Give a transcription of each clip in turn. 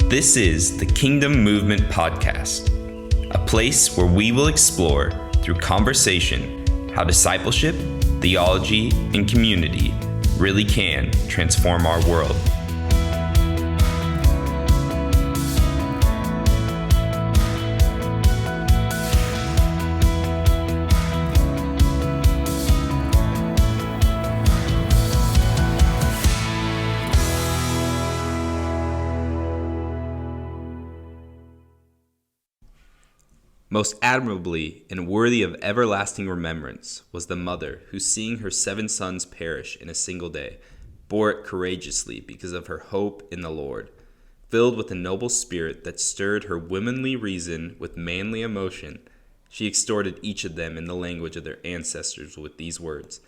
This is the Kingdom Movement Podcast, a place where we will explore, through conversation, how discipleship, theology, and community really can transform our world. Most admirably and worthy of everlasting remembrance was the mother who, seeing her 7 sons perish in a single day, bore it courageously because of her hope in the Lord. Filled with a noble spirit that stirred her womanly reason with manly emotion, she exhorted each of them in the language of their ancestors with these words: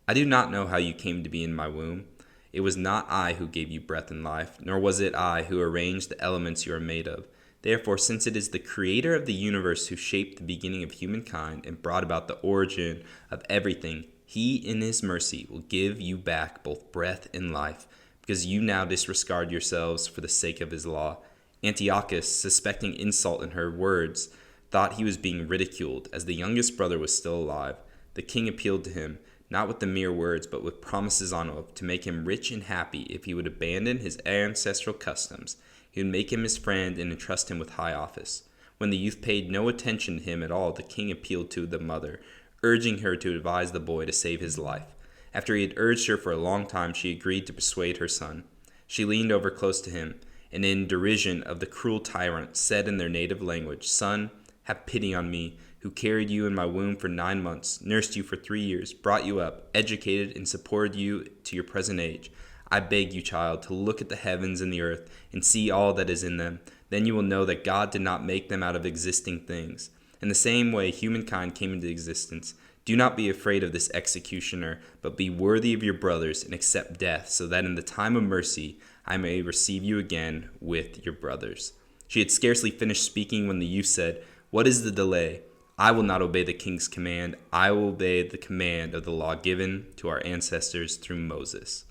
I do not know how you came to be in my womb. It was not I who gave you breath and life, nor was it I who arranged the elements you are made of. Therefore, since it is the Creator of the universe who shaped the beginning of humankind and brought about the origin of everything, He in His mercy will give you back both breath and life, because you now disregard yourselves for the sake of His law. Antiochus, suspecting insult in her words, thought he was being ridiculed, as the youngest brother was still alive. The king appealed to him, not with the mere words, but with promises on oath, to make him rich and happy if he would abandon his ancestral customs. He would make him his friend and entrust him with high office. When the youth paid no attention to him at all, the king appealed to the mother, urging her to advise the boy to save his life. After he had urged her for a long time, she agreed to persuade her son. She leaned over close to him, and in derision of the cruel tyrant, said in their native language, Son, have pity on me, who carried you in my womb for 9 months, nursed you for 3 years, brought you up, educated, and supported you to your present age. I beg you, child, to look at the heavens and the earth and see all that is in them. Then you will know that God did not make them out of existing things. In the same way, humankind came into existence. Do not be afraid of this executioner, but be worthy of your brothers and accept death, so that in the time of mercy I may receive you again with your brothers. She had scarcely finished speaking when the youth said, What is the delay? I will not obey the king's command. I will obey the command of the law given to our ancestors through Moses.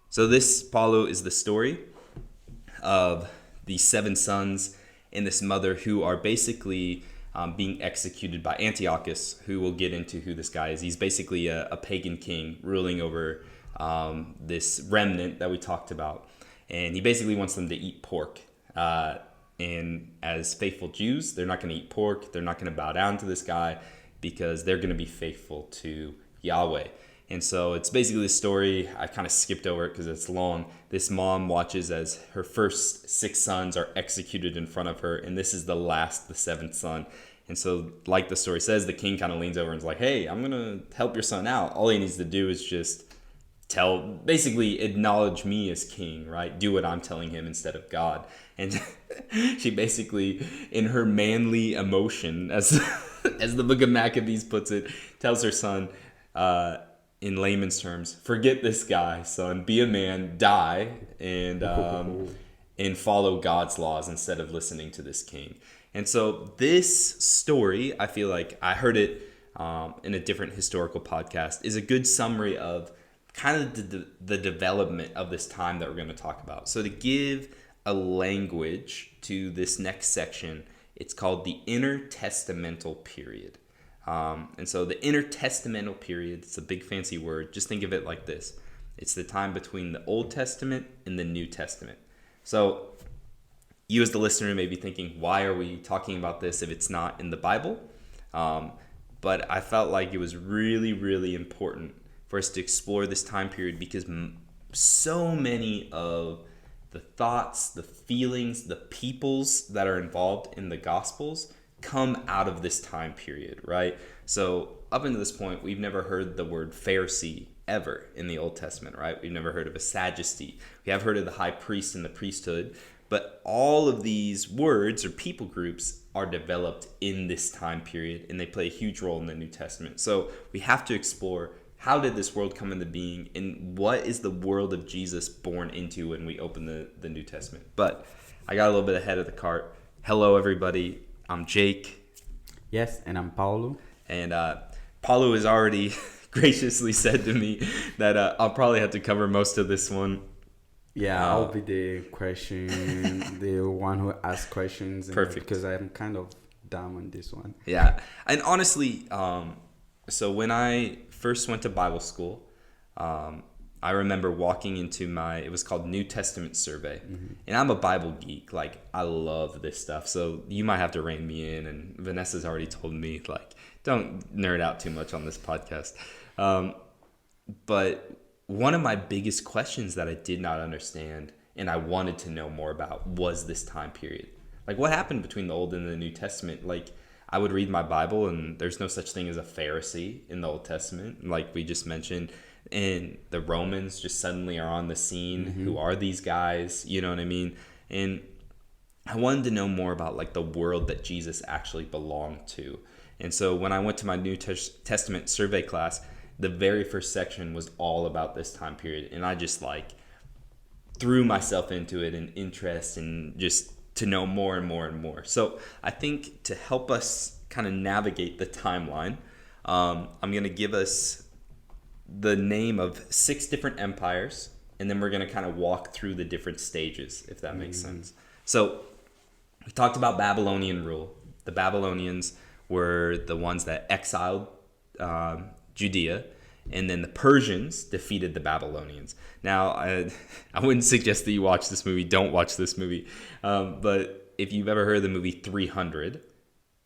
So this, Paulo, is the story of the 7 sons and this mother who are basically being executed by Antiochus, who we'll get into who this guy is. He's basically a pagan king ruling over this remnant that we talked about. And he basically wants them to eat pork. And as faithful Jews, they're not going to eat pork. They're not going to bow down to this guy because they're going to be faithful to Yahweh. And so it's basically the story. I kind of skipped over it because it's long. This mom watches as her first 6 sons are executed in front of her, and this is the last, the 7th son. And so, like the story says, the king kind of leans over and is like, hey, I'm going to help your son out. All he needs to do is just basically acknowledge me as king, right? Do what I'm telling him instead of God. And she basically, in her manly emotion, as the book of Maccabees puts it, tells her son, in layman's terms, forget this guy, son. Be a man, die, and follow God's laws instead of listening to this king. And so this story, I feel like I heard it in a different historical podcast, is a good summary of kind of the development of this time that we're going to talk about. So to give a language to this next section, it's called the intertestamental period. And so the intertestamental period, it's a big fancy word. Just think of it like this. It's the time between the Old Testament and the New Testament. So you as the listener may be thinking, why are we talking about this if it's not in the Bible? But I felt like it was really, really important for us to explore this time period because so many of the thoughts, the feelings, the peoples that are involved in the Gospels come out of this time period, right? So up until this point, we've never heard the word Pharisee ever in the Old Testament, right? We've never heard of a Sadducee. We have heard of the high priest and the priesthood, but all of these words or people groups are developed in this time period, and they play a huge role in the New Testament. So we have to explore, how did this world come into being, and what is the world of Jesus born into when we open the New Testament? But I got a little bit ahead of the cart. Hello, everybody. I'm Jake. Yes, and I'm Paulo. And Paulo has already graciously said to me that I'll probably have to cover most of this one Yeah, I'll be the the one who asks questions. Perfect. Because I'm kind of dumb on this one. Yeah. And honestly, so when I first went to Bible school, I remember walking into it was called New Testament Survey. Mm-hmm. And I'm a Bible geek. Like, I love this stuff. So you might have to rein me in. And Vanessa's already told me, like, don't nerd out too much on this podcast. But one of my biggest questions that I did not understand and I wanted to know more about was this time period. Like, what happened between the Old and the New Testament? Like, I would read my Bible and there's no such thing as a Pharisee in the Old Testament, like we just mentioned. And the Romans just suddenly are on the scene. Mm-hmm. Who are these guys? You know what I mean? And I wanted to know more about, like, the world that Jesus actually belonged to. And so when I went to my New Testament survey class, the very first section was all about this time period. And I just, like, threw myself into it in interest and just to know more and more and more. So I think to help us kind of navigate the timeline, I'm going to give us the name of 6 different empires, and then we're going to kind of walk through the different stages, if that makes sense. So we talked about Babylonian rule. The Babylonians were the ones that exiled Judea, and then the Persians defeated the Babylonians. Now, I wouldn't suggest that you watch this movie. Don't watch this movie. But if you've ever heard of the movie 300,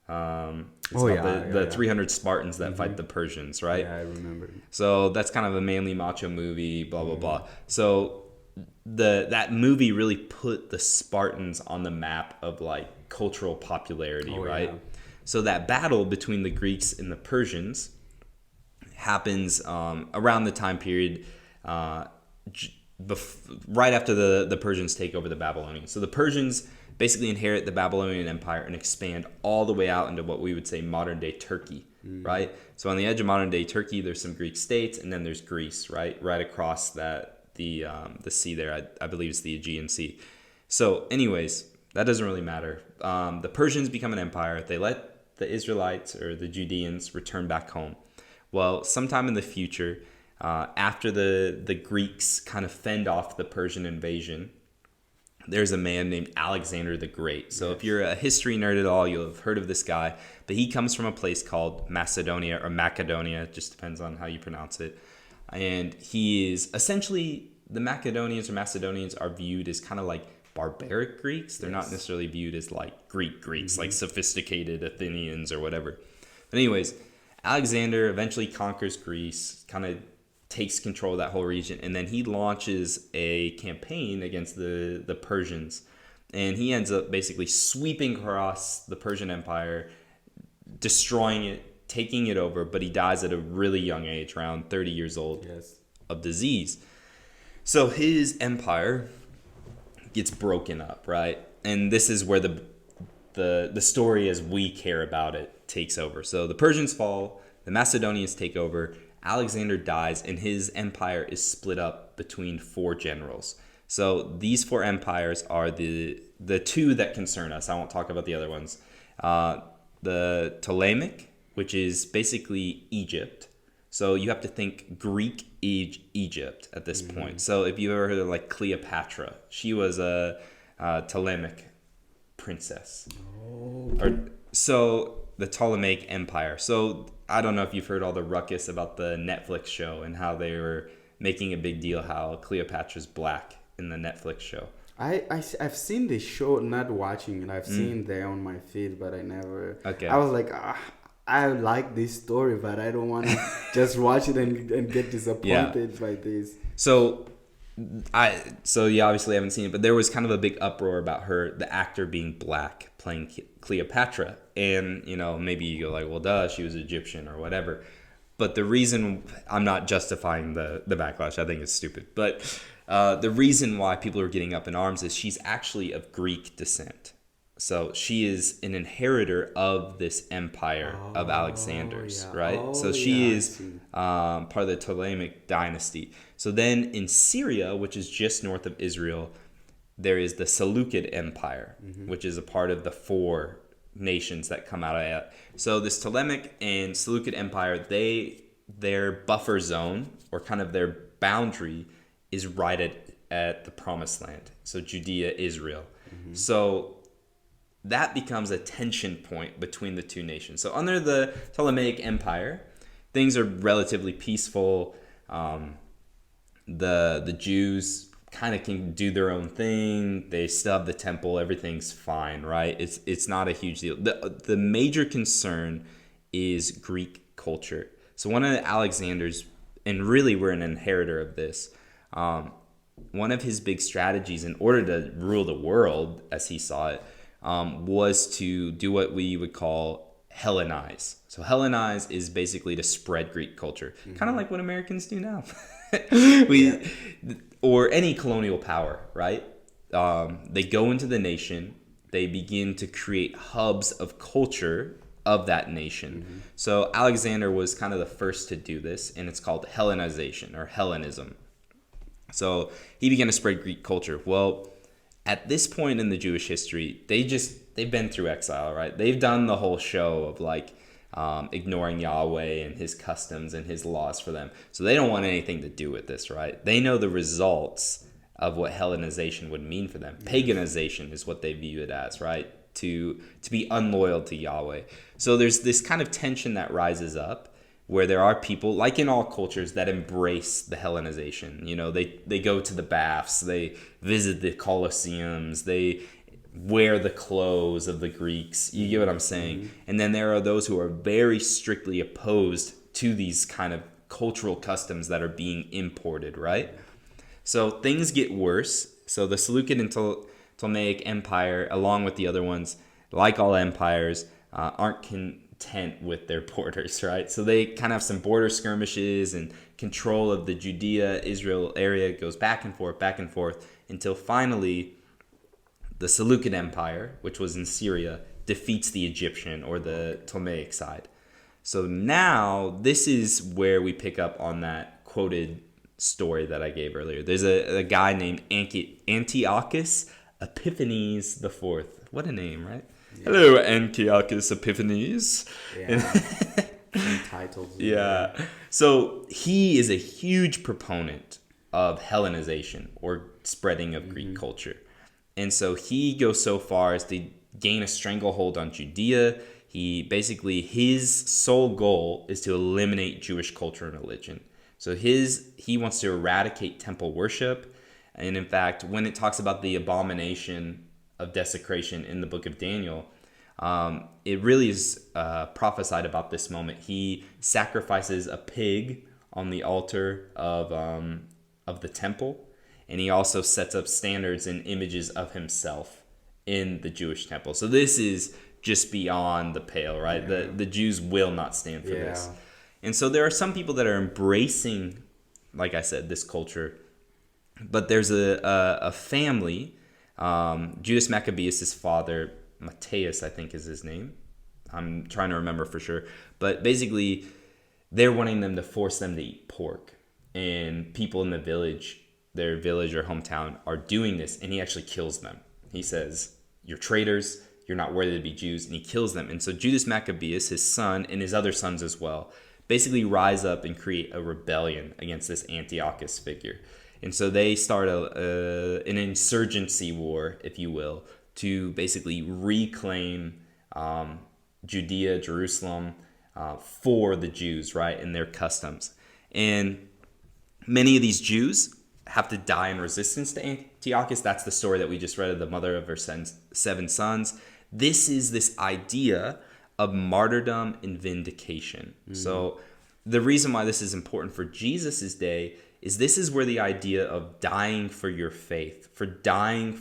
the 300 Spartans that fight the Persians, right? Yeah, I remember. So that's kind of a manly macho movie, blah, blah, blah. So that movie really put the Spartans on the map of, like, cultural popularity, right? Yeah. So that battle between the Greeks and the Persians happens around the time period right after the Persians take over the Babylonians. So the Persians basically inherit the Babylonian Empire and expand all the way out into what we would say modern-day Turkey, right? So on the edge of modern-day Turkey, there's some Greek states, and then there's Greece, right? Right across the sea there, I believe it's the Aegean Sea. So anyways, that doesn't really matter. The Persians become an empire. They let the Israelites or the Judeans return back home. Well, sometime in the future, after the Greeks kind of fend off the Persian invasion, there's a man named Alexander the Great. So if you're a history nerd at all, you'll have heard of this guy. But he comes from a place called Macedonia, or Macedonia, it just depends on how you pronounce it. And he is essentially, the Macedonians are viewed as kind of like barbaric Greeks. They're not necessarily viewed as like Greeks, like sophisticated Athenians or whatever. But anyways, Alexander eventually conquers Greece, kind of takes control of that whole region, and then he launches a campaign against the Persians, and he ends up basically sweeping across the Persian Empire, destroying it, taking it over, but he dies at a really young age, around 30 years old, of disease. So his empire gets broken up, right? And this is where the story as we care about it takes over. So the Persians fall, the Macedonians take over, Alexander dies, and his empire is split up between 4 generals. So these 4 empires are the 2 that concern us. I won't talk about the other ones. The Ptolemaic, which is basically Egypt. So you have to think Greek Egypt at this point. So if you've ever heard of, like, Cleopatra, she was a Ptolemaic princess. So the Ptolemaic Empire. So I don't know if you've heard all the ruckus about the Netflix show and how they were making a big deal how Cleopatra's black in the Netflix show. I've seen the show, not watching it. I've seen there on my feed, but I never. Okay. I was like, I like this story, but I don't want to just watch it and get disappointed by this. So you obviously haven't seen it, but there was kind of a big uproar about the actor being black, playing Cleopatra. And, maybe you go like, well, duh, she was Egyptian or whatever. But the reason, I'm not justifying the backlash, I think it's stupid. But the reason why people are getting up in arms is she's actually of Greek descent. So she is an inheritor of this empire of Alexander's, right? So she is part of the Ptolemaic dynasty. So then in Syria, which is just north of Israel, there is the Seleucid Empire, which is a part of the 4 nations that come out of that. So this Ptolemaic and Seleucid Empire, their buffer zone, or kind of their boundary, is right at at the Promised Land. So Judea, Israel. So that becomes a tension point between the two nations. So under the Ptolemaic Empire, things are relatively peaceful. The Jews kind of can do their own thing. They still have the temple. Everything's fine, right? It's not a huge deal. The major concern is Greek culture. So one of Alexander's, and really we're an inheritor of this, one of his big strategies in order to rule the world, as he saw it, was to do what we would call Hellenize. So Hellenize is basically to spread Greek culture, kind of like what Americans do now. Or any colonial power, right? They go into the nation, they begin to create hubs of culture of that nation. So Alexander was kind of the first to do this, and it's called Hellenization or Hellenism. So he began to spread Greek culture. Well, at this point in the Jewish history, they've been through exile, right? They've done the whole show of like ignoring Yahweh and his customs and his laws for them. So they don't want anything to do with this, right? They know the results of what Hellenization would mean for them. Paganization is what they view it as, right? To be unloyal to Yahweh. So there's this kind of tension that rises up where there are people, like in all cultures, that embrace the Hellenization. You know, they go to the baths, they visit the Colosseums, they wear the clothes of the Greeks. You get what I'm saying? And then there are those who are very strictly opposed to these kind of cultural customs that are being imported, right? So things get worse. So the Seleucid and Ptolemaic Empire, along with the other ones, like all empires, aren't content with their borders, right? So they kind of have some border skirmishes, and control of the Judea, Israel area goes back and forth, until finally the Seleucid Empire, which was in Syria, defeats the Egyptian or the Ptolemaic side. So now this is where we pick up on that quoted story that I gave earlier. There's a guy named Antiochus Epiphanes the Fourth. What a name, right? Yeah. Hello, Antiochus Epiphanes. Yeah. Some titles. Yeah. So he is a huge proponent of Hellenization or spreading of Greek culture. And so he goes so far as to gain a stranglehold on Judea. His sole goal is to eliminate Jewish culture and religion. So he wants to eradicate temple worship. And in fact, when it talks about the abomination of desecration in the book of Daniel, it really is prophesied about this moment. He sacrifices a pig on the altar of the temple. And he also sets up standards and images of himself in the Jewish temple. So this is just beyond the pale, right? Yeah. The Jews will not stand for this. And so there are some people that are embracing, like I said, this culture. But there's a family, Judas Maccabeus' father, Matthias, I think is his name. I'm trying to remember for sure. But basically, they're wanting them to force them to eat pork. And people in the village, their village or hometown, are doing this, and he actually kills them. He says, "You're traitors, you're not worthy to be Jews," and he kills them. And so Judas Maccabeus, his son, and his other sons as well, basically rise up and create a rebellion against this Antiochus figure. And so they start an insurgency war, if you will, to basically reclaim Judea, Jerusalem, for the Jews, right, and their customs. And many of these Jews have to die in resistance to Antiochus. That's the story that we just read of the mother of her seven sons. This is this idea of martyrdom and vindication. So the reason why this is important for Jesus' day is this is where the idea of dying for your faith, for dying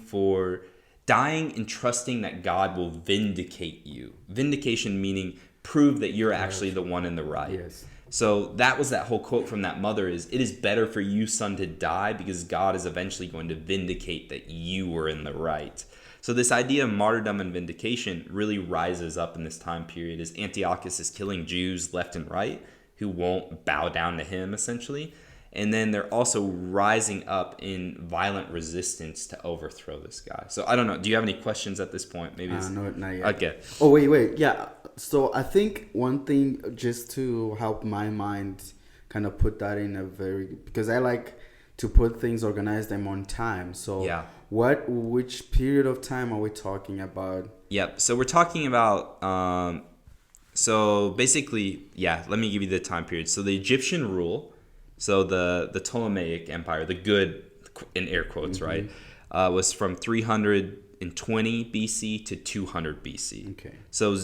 and trusting that God will vindicate you. Vindication meaning prove that you're actually the one in the right. Yes. So that was that whole quote from that mother is, "It is better for you, son, to die because God is eventually going to vindicate that you were in the right." So this idea of martyrdom and vindication really rises up in this time period as Antiochus is killing Jews left and right who won't bow down to him, essentially. And then they're also rising up in violent resistance to overthrow this guy. So I don't know. Do you have any questions at this point? Maybe no, not yet. Okay. Oh, wait. Yeah. So I think one thing, just to help my mind kind of put that in because I like to put things, organize them on time. So Yeah. which period of time are we talking about? Yep. So we're talking about so basically, yeah, let me give you the time period. So the Egyptian rule, so the Ptolemaic Empire, the good in air quotes, right, was from 320 BC to 200 BC. Okay. So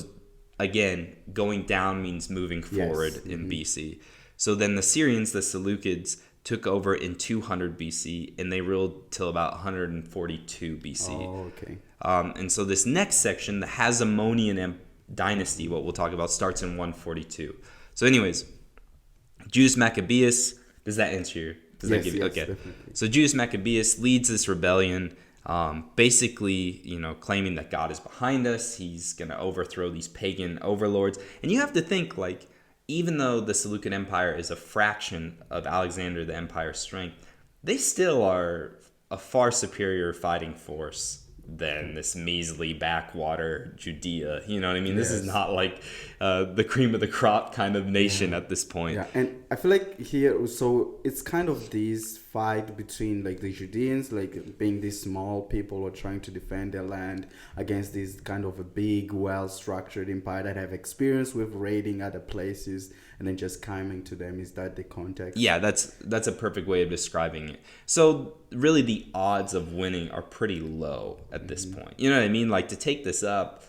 again, going down means moving forward in BC. So then the Syrians, the Seleucids, took over in 200 BC, and they ruled till about 142 BC. Oh, okay. And so this next section, the Hasmonean dynasty, what we'll talk about, starts in 142. So anyways, Judas Maccabeus, does that answer your... Does that give you... Okay. Definitely. So Judas Maccabeus leads this rebellion, basically, claiming that God is behind us. He's going to overthrow these pagan overlords. And you have to think, like, even though the Seleucid Empire is a fraction of Alexander the Empire's strength, they still are a far superior fighting force than this measly backwater Judea. You know what I mean? This is not like the cream of the crop kind of nation at this point. Yeah, and I feel like here, so it's kind of this fight between like the Judeans, like being these small people who are trying to defend their land against this kind of a big, well-structured empire that have experience with raiding other places and then just coming to them. Is that the context? Yeah, that's a perfect way of describing it. So really the odds of winning are pretty low at this point. You know what I mean? Like, to take this up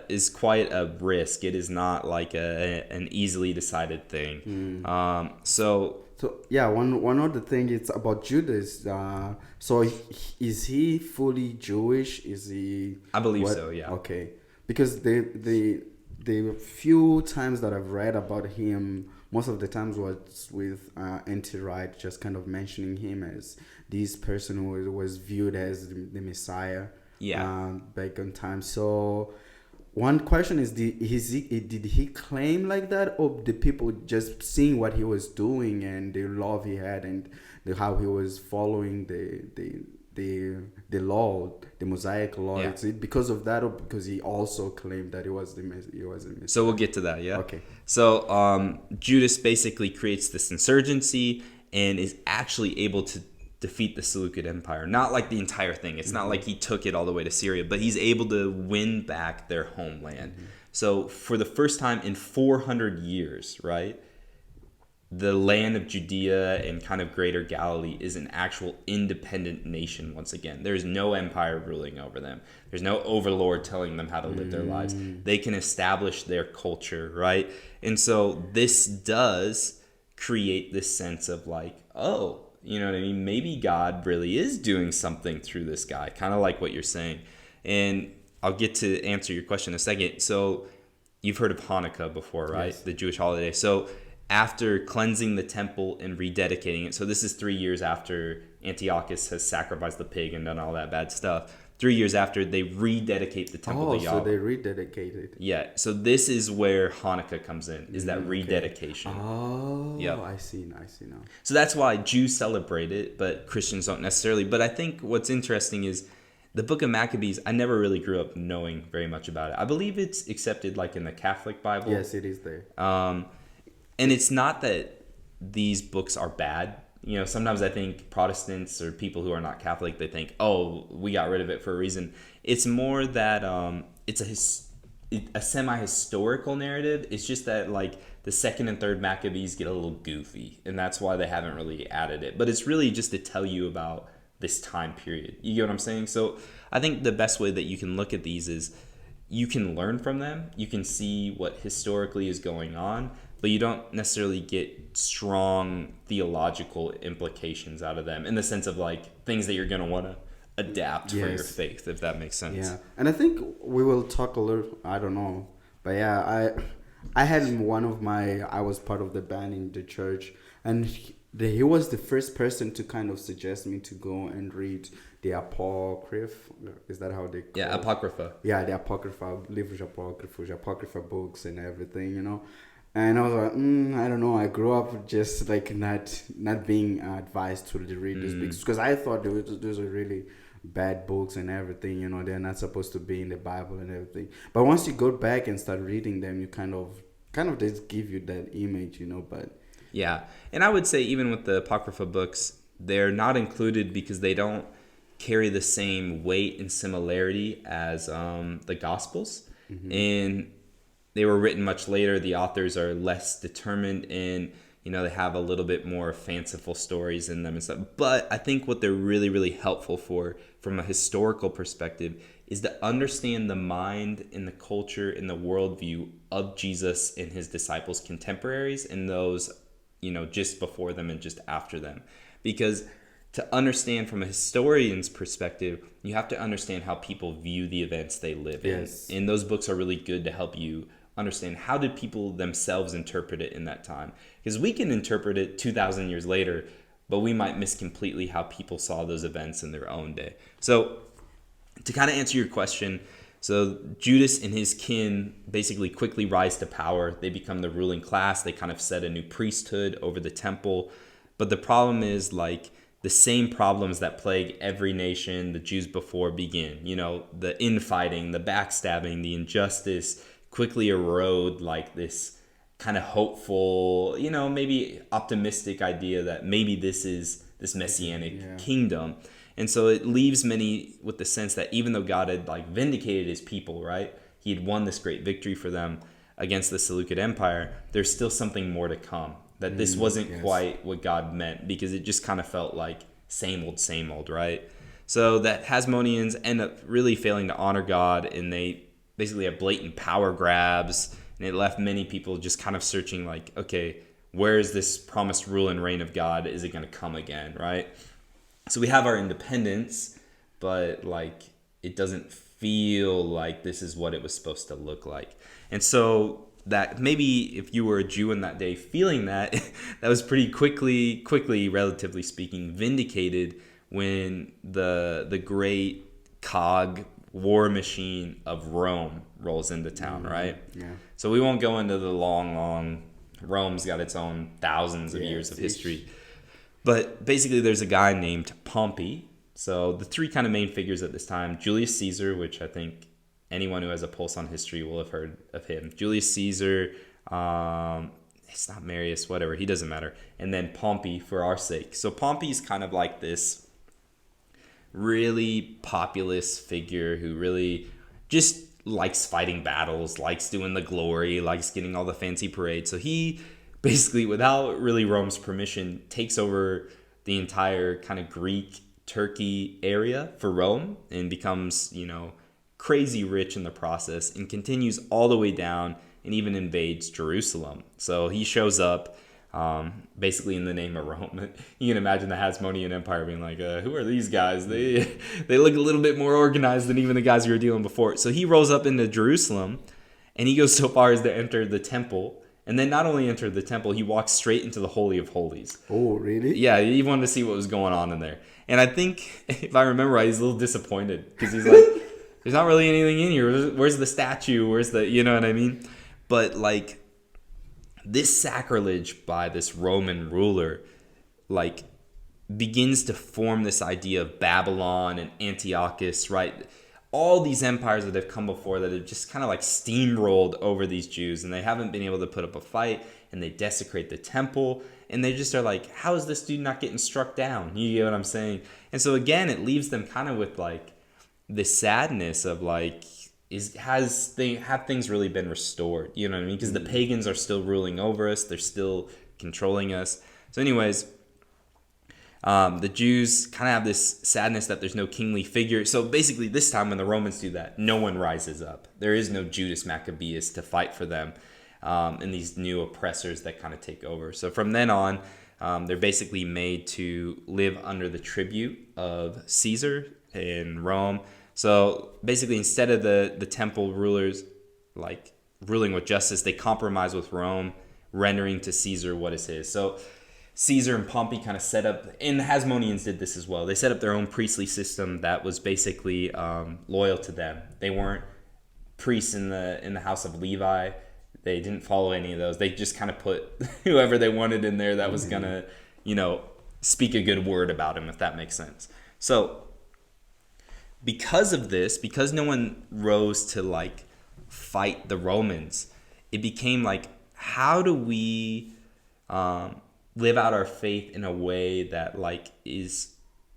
is quite a risk. It is not like an easily decided thing. So yeah, one other thing it's about Judas. So is he fully Jewish? Is he? I believe so. Yeah. Okay, because the few times that I've read about him, most of the times was with anti-right, just kind of mentioning him as this person who was viewed as the Messiah. Yeah. Back in time. So one question is, did he claim like that, or the people just seeing what he was doing and the love he had and how he was following the law, the Mosaic law? Yeah. Is it because of that, or because he also claimed that he was a Messiah? So we'll get to that, yeah? Okay. So Judas basically creates this insurgency and is actually able to defeat the Seleucid Empire. Not like the entire thing. It's not like he took it all the way to Syria, but he's able to win back their homeland. So for the first time in 400 years, right, the land of Judea and kind of greater Galilee is an actual independent nation once again. There's no empire ruling over them. There's no overlord telling them how to live their lives. They can establish their culture, right? And so this does create this sense of like, oh, you know what I mean? Maybe God really is doing something through this guy, kind of like what you're saying. And I'll get to answer your question in a second. So you've heard of Hanukkah before, right? Yes. The Jewish holiday. So after cleansing the temple and rededicating it, so this is 3 years after Antiochus has sacrificed the pig and done all that bad stuff. 3 years after, they rededicate the temple to Yahweh. So they rededicated. Yeah, so this is where Hanukkah comes in, is that rededication. Oh, Yep. I see now. So that's why Jews celebrate it, but Christians don't necessarily. But I think what's interesting is the Book of Maccabees, I never really grew up knowing very much about it. I believe it's accepted like in the Catholic Bible. Yes, it is there. And it's not that these books are bad. You know, sometimes I think Protestants or people who are not Catholic, they think, oh, we got rid of it for a reason. It's more that it's a semi-historical narrative. It's just that, like, the second and third Maccabees get a little goofy, and that's why they haven't really added it. But it's really just to tell you about this time period. You get what I'm saying? So I think the best way that you can look at these is you can learn from them. You can see what historically is going on, but you don't necessarily get strong theological implications out of them in the sense of like things that you're going to want to adapt for your faith, if that makes sense. Yeah, and I think we will talk a little, I don't know, but yeah, I had I was part of the band in the church, and he was the first person to kind of suggest me to go and read the Apocrypha. Is that how they call it? Apocrypha. Yeah, the Apocrypha, livros Apocrypha books and everything, you know. And I was like, I don't know. I grew up just like not being advised to read these books because I thought those are really bad books and everything. You know, they're not supposed to be in the Bible and everything. But once you go back and start reading them, you kind of just give you that image, you know. But yeah, and I would say even with the Apocrypha books, they're not included because they don't carry the same weight and similarity as the Gospels. And they were written much later. The authors are less determined, and they have a little bit more fanciful stories in them and stuff. But I think what they're really, really helpful for, from a historical perspective, is to understand the mind and the culture and the worldview of Jesus and his disciples' contemporaries, and those, just before them and just after them. Because to understand from a historian's perspective, you have to understand how people view the events they live in. And those books are really good to help you understand how did people themselves interpret it in that time. Because we can interpret it 2,000 years later, but we might miss completely how people saw those events in their own day. So to kind of answer your question, so Judas and his kin basically quickly rise to power. They become the ruling class. They kind of set a new priesthood over the temple. But the problem is, like, the same problems that plague every nation the Jews before begin. The infighting, the backstabbing, the injustice quickly erode like this kind of hopeful, maybe optimistic idea that maybe this is this messianic kingdom. And so it leaves many with the sense that even though God had vindicated his people, right? He had won this great victory for them against the Seleucid Empire. There's still something more to come. That this wasn't quite what God meant, because it just kind of felt like same old, right? So that Hasmoneans end up really failing to honor God, and they basically have blatant power grabs, and it left many people just kind of searching okay, where is this promised rule and reign of God? Is it going to come again, right? So we have our independence, but it doesn't feel like this is what it was supposed to look like. And so that maybe if you were a Jew in that day feeling that, that was pretty quickly, relatively speaking, vindicated when the great cog war machine of Rome rolls into town, right? Yeah. So we won't go into the long, Rome's got its own thousands of years of history. But basically there's a guy named Pompey. So the three kind of main figures at this time: Julius Caesar, which I think anyone who has a pulse on history will have heard of him. Julius Caesar, it's not Marius, whatever, he doesn't matter. And then Pompey, for our sake. So Pompey's kind of like this really populist figure who really just likes fighting battles, likes doing the glory, likes getting all the fancy parades. So he basically, without really Rome's permission, takes over the entire kind of Greek Turkey area for Rome and becomes, crazy rich in the process, and continues all the way down and even invades Jerusalem. So he shows up basically in the name of Rome. You can imagine the Hasmonean Empire being like, who are these guys? They look a little bit more organized than even the guys we were dealing before. So he rolls up into Jerusalem, and he goes so far as to enter the temple. And then not only enter the temple, he walks straight into the Holy of Holies. Oh, really? Yeah, he wanted to see what was going on in there. And I think, if I remember right, he's a little disappointed because he's like, there's not really anything in here. Where's the statue? Where's the, you know what I mean? But this sacrilege by this Roman ruler, begins to form this idea of Babylon and Antiochus, right? All these empires that have come before that have just kind of steamrolled over these Jews, and they haven't been able to put up a fight, and they desecrate the temple, and they just are like, how is this dude not getting struck down? You get what I'm saying? And so again, it leaves them kind of with this sadness of have things really been restored? You know what I mean? Because the pagans are still ruling over us. They're still controlling us. So anyways, the Jews kind of have this sadness that there's no kingly figure. So basically this time when the Romans do that, no one rises up. There is no Judas Maccabeus to fight for them, and these new oppressors that kind of take over. So from then on, they're basically made to live under the tribute of Caesar in Rome. So basically, instead of the temple rulers ruling with justice, they compromise with Rome, rendering to Caesar what is his. So Caesar and Pompey kind of set up, and the Hasmoneans did this as well. They set up their own priestly system that was basically loyal to them. They weren't priests in the house of Levi. They didn't follow any of those. They just kind of put whoever they wanted in there that was gonna, speak a good word about him, if that makes sense. So because of this, because no one rose to fight the Romans, it became how do we live out our faith in a way that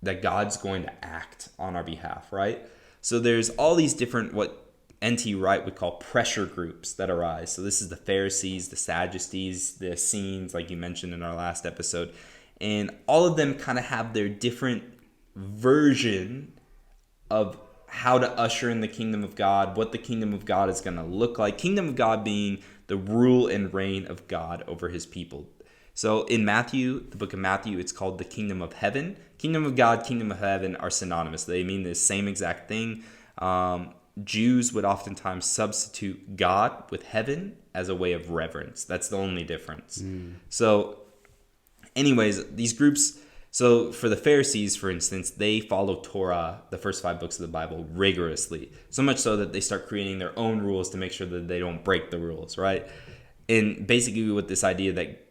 that God's going to act on our behalf, right? So there's all these different, what N.T. Wright would call pressure groups that arise. So this is the Pharisees, the Sadducees, the Essenes, like you mentioned in our last episode. And all of them kind of have their different version of how to usher in the kingdom of God, what the kingdom of God is going to look like. Kingdom of God being the rule and reign of God over his people. So in Matthew, the book of Matthew, it's called the kingdom of heaven. Kingdom of God, kingdom of heaven are synonymous. They mean the same exact thing. Jews would oftentimes substitute God with heaven as a way of reverence. That's the only difference. So anyways, these groups, so for the Pharisees, for instance, they follow Torah, the first 5 books of the Bible, rigorously. So much so that they start creating their own rules to make sure that they don't break the rules, right? And basically with this idea that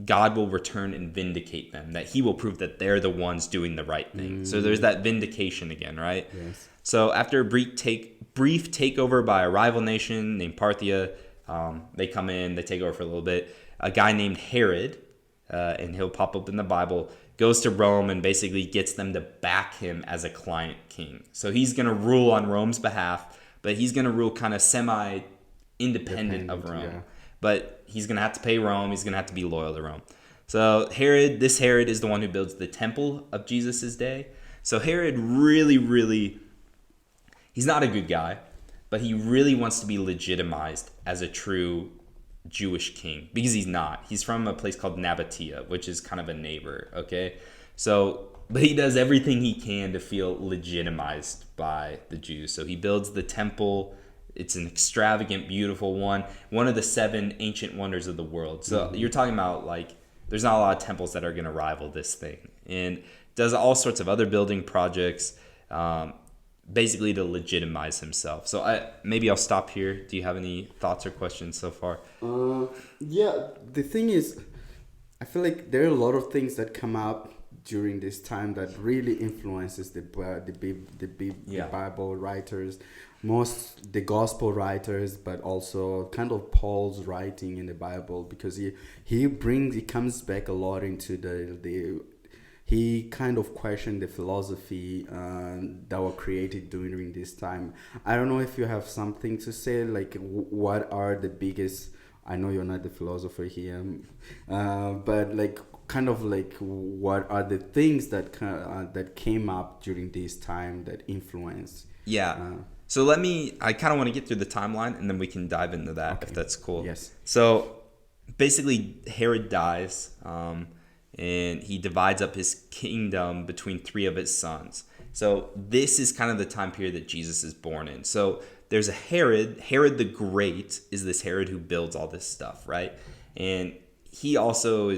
God will return and vindicate them, that he will prove that they're the ones doing the right thing. So there's that vindication again, right? Yes. So after a brief takeover by a rival nation named Parthia, they come in, they take over for a little bit. A guy named Herod, and he'll pop up in the Bible, goes to Rome and basically gets them to back him as a client king. So he's going to rule on Rome's behalf, but he's going to rule kind of semi-independent of Rome. Yeah. But he's going to have to pay Rome. He's going to have to be loyal to Rome. So Herod is the one who builds the temple of Jesus' day. So Herod really, he's not a good guy, but he really wants to be legitimized as a true Jewish king, because he's not. He's from a place called Nabatea, which is kind of a neighbor, okay? So, but he does everything he can to feel legitimized by the Jews. So he builds the temple. It's an extravagant, beautiful one of the 7 ancient wonders of the world. So you're talking about, like, there's not a lot of temples that are going to rival this thing. And does all sorts of other building projects, basically to legitimize himself. So maybe I'll stop here. Do you have any thoughts or questions so far? Yeah, the thing is, I feel like there are a lot of things that come up during this time that really influences the Bible writers, most the gospel writers, but also kind of Paul's writing in the Bible, because he comes back a lot into he kind of questioned the philosophy that were created during this time. I don't know if you have something to say, like what are the biggest, I know you're not the philosopher here, but like kind of like what are the things that that came up during this time that influenced? Yeah. So I kind of want to get through the timeline and then we can dive into that, if that's cool. Yes. So basically Herod dies, and he divides up his kingdom between 3 of his sons. So this is kind of the time period that Jesus is born in. So there's a Herod the Great is this Herod who builds all this stuff, right? And he also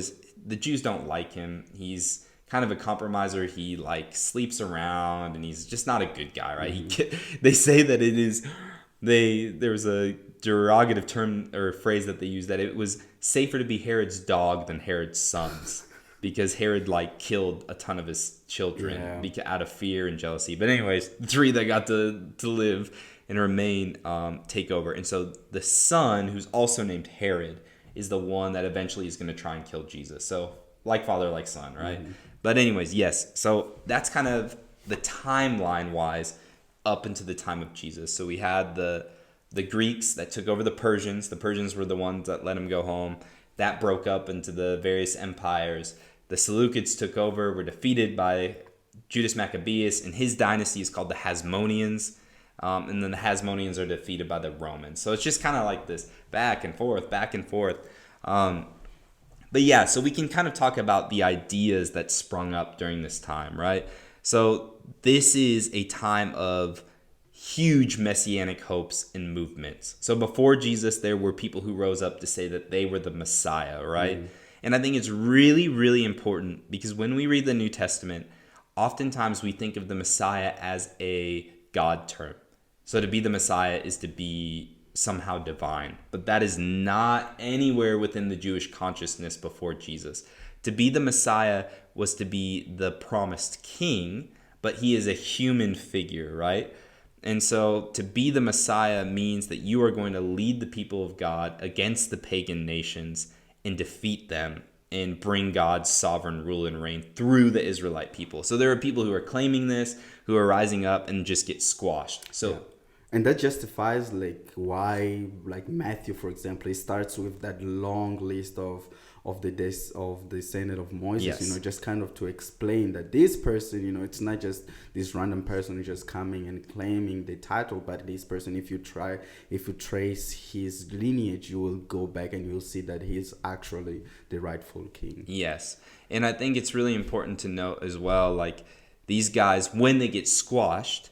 the Jews don't like him. He's kind of a compromiser. He like sleeps around and he's just not a good guy, right? They say that there was a derogative term or phrase that they used, that it was safer to be Herod's dog than Herod's sons, because Herod like killed a ton of his children out of fear and jealousy. But anyways, the 3 that got to live and remain take over. And so the son, who's also named Herod, is the one that eventually is going to try and kill Jesus. So like father, like son, right? But anyways, yes. So that's kind of the timeline wise up into the time of Jesus. So we had the Greeks that took over the Persians. The Persians were the ones that let him go home. That broke up into the various empires. The Seleucids took over, were defeated by Judas Maccabeus, and his dynasty is called the Hasmoneans. And then the Hasmoneans are defeated by the Romans. So it's just kind of like this back and forth. But yeah, so we can kind of talk about the ideas that sprung up during this time, right? So this is a time of huge messianic hopes and movements. So before Jesus, there were people who rose up to say that they were the Messiah, right? And I think it's really, really important, because when we read the New Testament, oftentimes we think of the Messiah as a God term. So to be the Messiah is to be somehow divine, but that is not anywhere within the Jewish consciousness before Jesus. To be the Messiah was to be the promised king, but he is a human figure, right? And so to be the Messiah means that you are going to lead the people of God against the pagan nations and defeat them and bring God's sovereign rule and reign through the Israelite people. So there are people who are claiming this, who are rising up and just get squashed. So Yeah. And that justifies like why, like Matthew, for example, he starts with that long list of the days of the Senate of Moses, Yes. just kind of to explain that this person, it's not just this random person who's just coming and claiming the title, but this person, if you trace his lineage, you will go back and you'll see that he's actually the rightful king. Yes. And I think it's really important to note as well, like these guys, when they get squashed,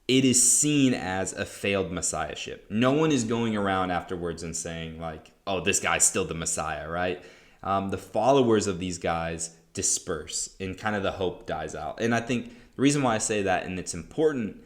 it is seen as a failed messiahship. No one is going around afterwards and saying like, oh, this guy's still the Messiah, right? The followers of these guys disperse and kind of the hope dies out. And I think the reason why I say that, and it's important,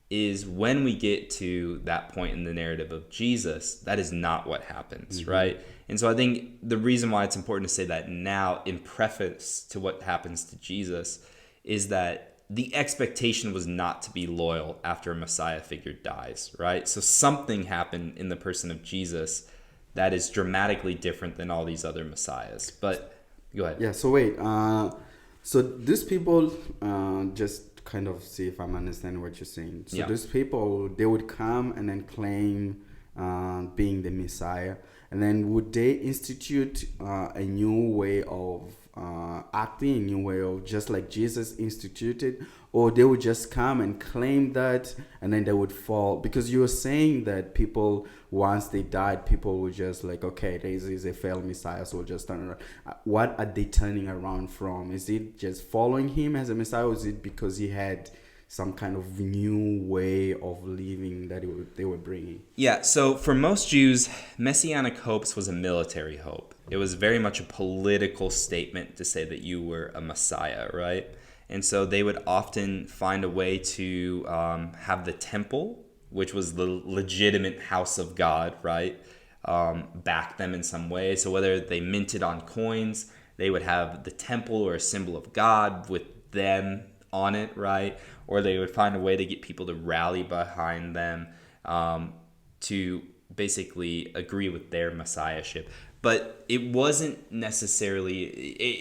is when we get to that point in the narrative of Jesus, that is not what happens, right? And so I think the reason why it's important to say that now in preface to what happens to Jesus is that the expectation was not to be loyal after a Messiah figure dies, right? So something happened in the person of Jesus that is dramatically different than all these other messiahs. But go ahead. Yeah, so wait. So these people, just kind of see if I'm understanding what you're saying. So these people, they would come and then claim being the Messiah. And then would they institute a new way of acting, a new way of just like Jesus instituted? Or they would just come and claim that and then they would fall? Because you were saying that people, once they died, people would just like, okay, this is a failed Messiah, so we'll just turn around. What are they turning around from? Is it just following him as a Messiah, or is it because he had some kind of new way of living that they were bringing? Yeah, so for most Jews, messianic hopes was a military hope. It was very much a political statement to say that you were a Messiah, right? And so they would often find a way to have the temple, which was the legitimate house of God, right, back them in some way. So whether they minted on coins, they would have the temple or a symbol of God with them on it, right? Or they would find a way to get people to rally behind them to basically agree with their messiahship. But it wasn't necessarily,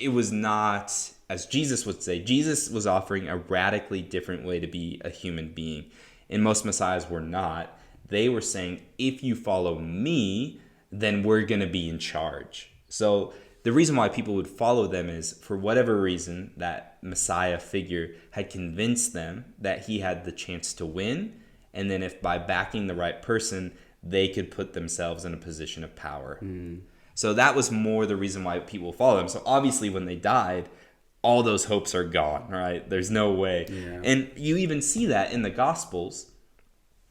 it was not, as Jesus would say, Jesus was offering a radically different way to be a human being. And most messiahs were not. They were saying, if you follow me, then we're going to be in charge. So the reason why people would follow them is, for whatever reason, that Messiah figure had convinced them that he had the chance to win. And then if by backing the right person, they could put themselves in a position of power. So that was more the reason why people follow them. So obviously when they died, all those hopes are gone, right? There's no way. Yeah. And you even see that in the Gospels.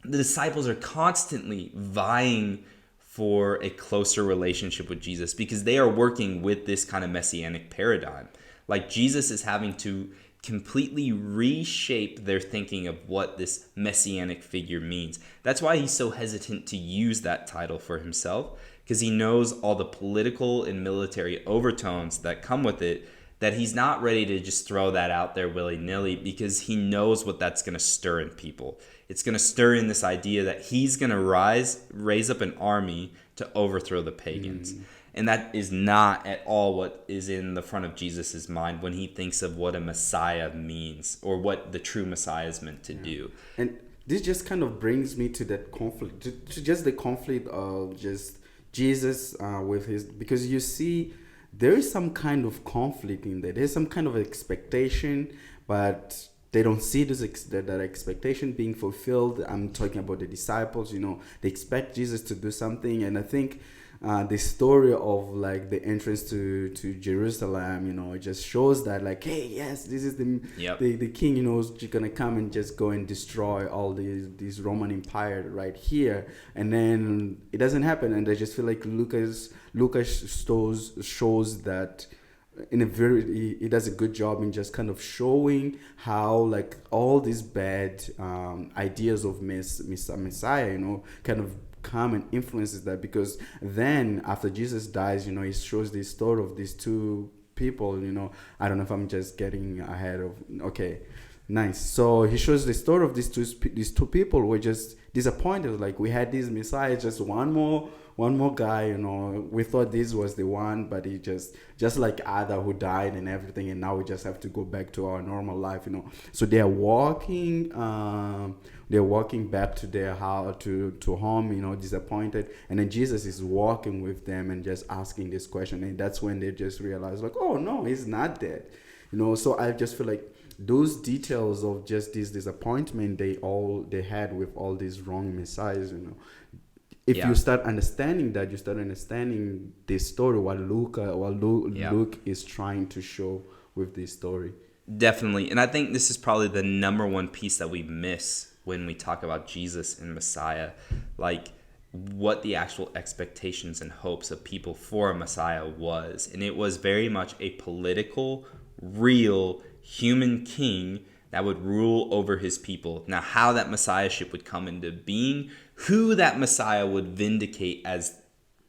The disciples are constantly vying for a closer relationship with Jesus because they are working with this kind of messianic paradigm. Like Jesus is having to completely reshape their thinking of what this messianic figure means. That's why he's so hesitant to use that title for himself, because he knows all the political and military overtones that come with it, that he's not ready to just throw that out there willy-nilly, because he knows what that's going to stir in people. It's going to stir in this idea that he's going to raise up an army to overthrow the pagans. And that is not at all what is in the front of Jesus's mind when he thinks of what a Messiah means, or what the true Messiah is meant to do. And this just kind of brings me to that conflict, to just the conflict of just Jesus with his, because you see there is some kind of conflict in there. There's some kind of expectation, but they don't see that expectation being fulfilled. I'm talking about the disciples, they expect Jesus to do something. And I think the story of like the entrance to Jerusalem, it just shows that like, hey, yes, this is the king, who's gonna come and just go and destroy all these Roman Empire right here. And then it doesn't happen, and I just feel like Lucas shows that in a he does a good job in just kind of showing how like all these bad ideas of Messiah, kind of come and influences that. Because then after Jesus dies, he shows this story of these two people. I don't know if I'm just getting ahead of, okay, Nice. So he shows the story of these two people were just disappointed. Like, we had this Messiah, just one more guy. We thought this was the one, but he just like Ada who died and everything, and now we just have to go back to our normal life. So they are walking. They're walking back to their house, to home. Disappointed, and then Jesus is walking with them and just asking this question, and that's when they just realize, like, oh no, he's not dead. So I just feel like those details of just this disappointment they had with all these wrong messiahs, if Yeah. you start understanding that, you start understanding this story, what Luke is trying to show with this story. Definitely. And I think this is probably the number one piece that we miss when we talk about Jesus and Messiah, like what the actual expectations and hopes of people for a Messiah was. And it was very much a political, real, human king that would rule over his people. Now, how that messiahship would come into being, who that Messiah would vindicate as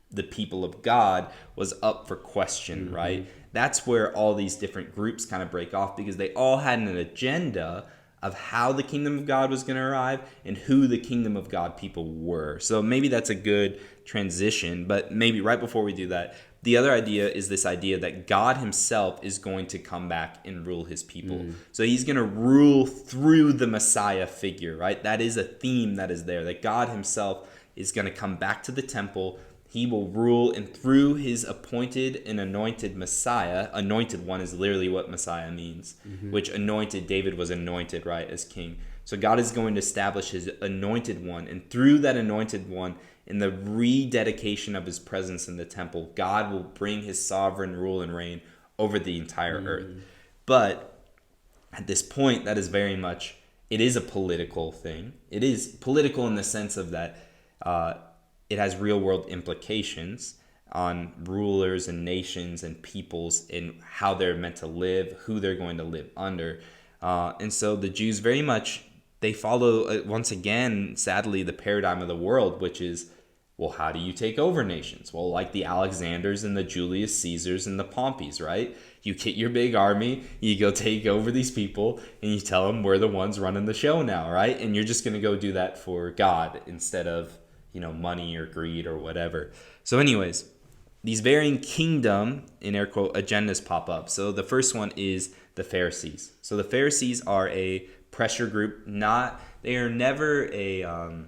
the people of God, was up for question, right? That's where all these different groups kind of break off, because they all had an agenda of how the kingdom of God was going to arrive and who the kingdom of God people were. So maybe that's a good transition, but maybe right before we do that, the other idea is this idea that God himself is going to come back and rule his people. So he's going to rule through the Messiah figure, right? That is a theme that is there, that God himself is going to come back to the temple. He will rule, and through his appointed and anointed Messiah, anointed one is literally what Messiah means, which anointed, David was anointed, right, as king. So God is going to establish his anointed one, and through that anointed one, in the rededication of his presence in the temple, God will bring his sovereign rule and reign over the entire earth. But at this point, that is very much, it is a political thing. It is political in the sense of that it has real world implications on rulers and nations and peoples and how they're meant to live, who they're going to live under. And so the Jews very much, they follow, once again, sadly, the paradigm of the world, which is, well, how do you take over nations? Well, like the Alexanders and the Julius Caesars and the Pompeys, right? You get your big army, you go take over these people, and you tell them we're the ones running the show now, right? And you're just going to go do that for God instead of, money or greed or whatever. So anyways, these varying kingdom, in air quote, agendas pop up. So the first one is the Pharisees. So the Pharisees are a pressure group. They are never a